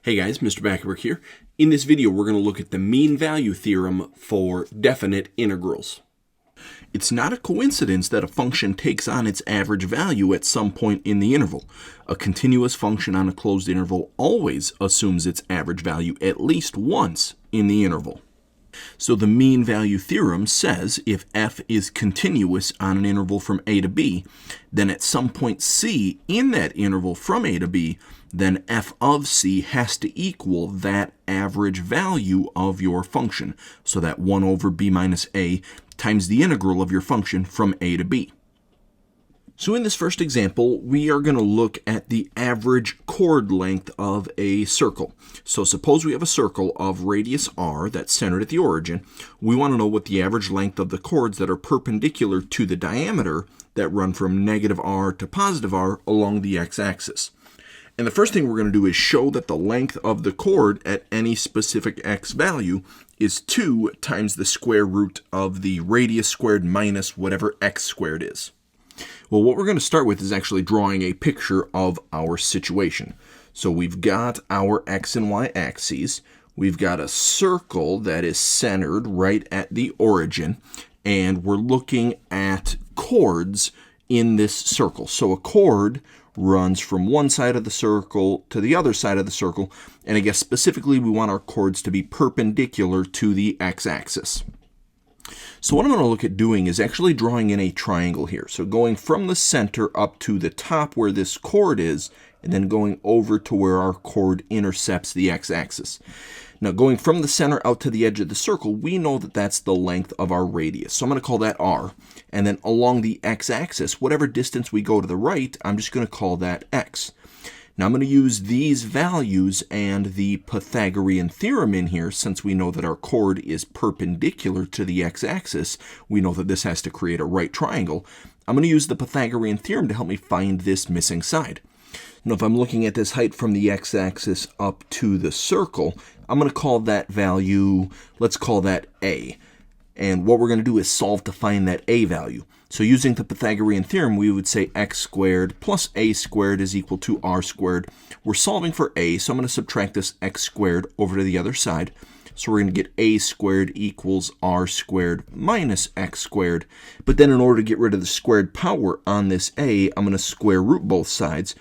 Hey guys, Mr. Backerberg here. In this video, we're going to look at the mean value theorem for definite integrals. It's not a coincidence that a function takes on its average value at some point in the interval. A continuous function on a closed interval always assumes its average value at least once in the interval. So the mean value theorem says if f is continuous on an interval from a to b, then at some point c in that interval from a to b, then f of c has to equal that average value of your function. So that 1 over b minus a times the integral of your function from a to b. So in this first example, we are going to look at the average chord length of a circle. So suppose we have a circle of radius r that's centered at the origin. We want to know what the average length of the chords that are perpendicular to the diameter that run from negative r to positive r along the x-axis. And the first thing we're going to do is show that the length of the chord at any specific x value is 2 times the square root of the radius squared minus whatever x squared is. Well, what we're going to start with is actually drawing a picture of our situation. So we've got our x and y axes. We've got a circle that is centered right at the origin, and we're looking at chords in this circle. So a chord runs from one side of the circle to the other side of the circle, and I guess specifically we want our chords to be perpendicular to the x-axis. So what I'm going to look at doing is actually drawing in a triangle here. So going from the center up to the top where this chord is, and then going over to where our chord intercepts the x-axis. Now going from the center out to the edge of the circle, we know that that's the length of our radius. So I'm going to call that r. And then along the x-axis, whatever distance we go to the right, I'm just going to call that x. Now I'm going to use these values and the Pythagorean theorem in here. Since we know that our chord is perpendicular to the x-axis, we know that this has to create a right triangle. I'm going to use the Pythagorean theorem to help me find this missing side. Now if I'm looking at this height from the x-axis up to the circle, I'm going to call that value, let's call that a. And what we're going to do is solve to find that a value. So using the Pythagorean theorem, we would say x squared plus a squared is equal to r squared. We're solving for a, so I'm going to subtract this x squared over to the other side. So we're going to get a squared equals r squared minus x squared. But then in order to get rid of the squared power on this a, I'm going to square root both sides.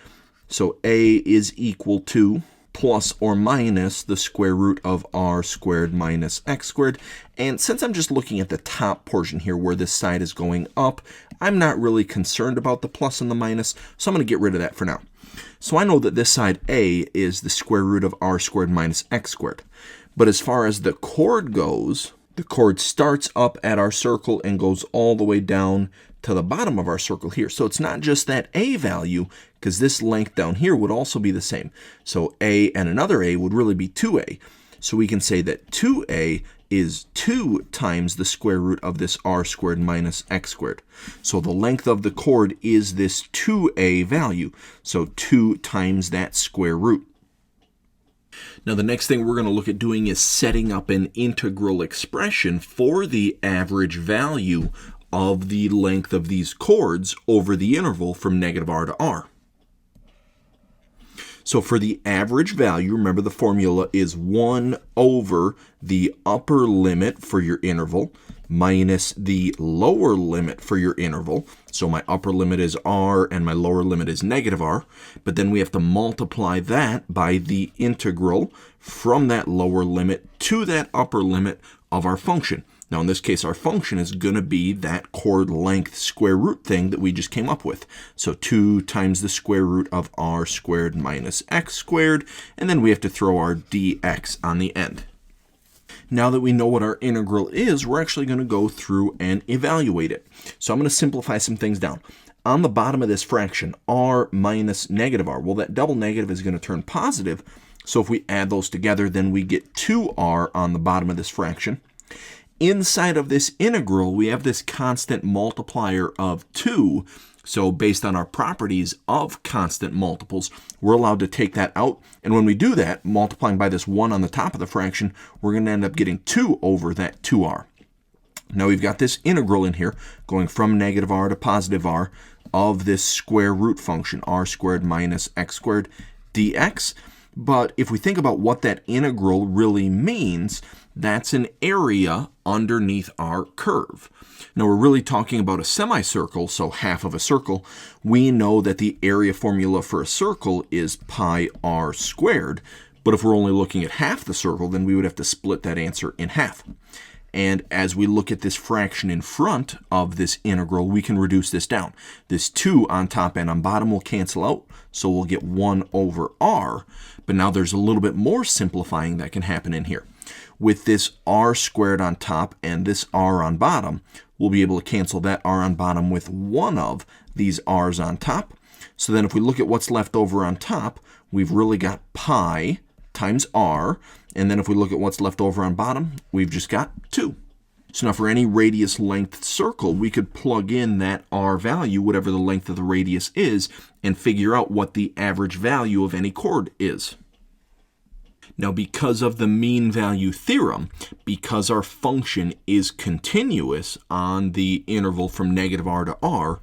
So a is equal to plus or minus the square root of r squared minus x squared. And since I'm just looking at the top portion here where this side is going up, I'm not really concerned about the plus and the minus, so I'm going to get rid of that for now. So I know that this side a is the square root of r squared minus x squared. But as far as the chord goes, the chord starts up at our circle and goes all the way down to the bottom of our circle here. So it's not just that a value, because this length down here would also be the same. So a and another a would really be 2a. So we can say that 2a is 2 times the square root of this r squared minus x squared. So the length of the chord is this 2a value. So 2 times that square root. Now the next thing we're going to look at doing is setting up an integral expression for the average value of the length of these chords over the interval from negative r to r. So for the average value, remember the formula is 1 over the upper limit for your interval minus the lower limit for your interval. So my upper limit is r and my lower limit is negative r. But then we have to multiply that by the integral from that lower limit to that upper limit of our function. Now in this case, our function is going to be that chord length square root thing that we just came up with. So 2 times the square root of r squared minus x squared, and then we have to throw our dx on the end. Now that we know what our integral is, we're actually going to go through and evaluate it. So I'm going to simplify some things down. On the bottom of this fraction, r minus negative r, well that double negative is going to turn positive. So if we add those together, then we get 2r on the bottom of this fraction. Inside of this integral, we have this constant multiplier of 2. So based on our properties of constant multiples, we're allowed to take that out. And when we do that, multiplying by this 1 on the top of the fraction, we're going to end up getting 2 over that 2r. Now we've got this integral in here going from negative r to positive r of this square root function, r squared minus x squared dx. But if we think about what that integral really means, that's an area underneath our curve. Now we're really talking about a semicircle, so half of a circle. We know that the area formula for a circle is pi r squared, but if we're only looking at half the circle, then we would have to split that answer in half. And as we look at this fraction in front of this integral, we can reduce this down. This 2 on top and on bottom will cancel out, so we'll get 1 over r. But now there's a little bit more simplifying that can happen in here. With this r squared on top and this r on bottom, we'll be able to cancel that r on bottom with one of these r's on top. So then if we look at what's left over on top, we've really got pi times r. And then if we look at what's left over on bottom, we've just got 2. So now for any radius length circle, we could plug in that r value, whatever the length of the radius is, and figure out what the average value of any chord is. Now because of the mean value theorem, because our function is continuous on the interval from negative r to r,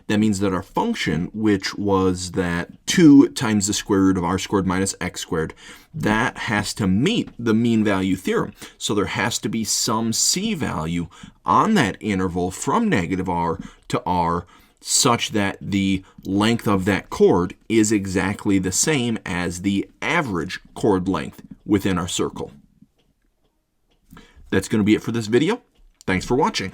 that means that our function, which was that 2 times the square root of r squared minus x squared, that has to meet the mean value theorem. So there has to be some c value on that interval from negative r to r such that the length of that chord is exactly the same as the average chord length within our circle. That's going to be it for this video. Thanks for watching.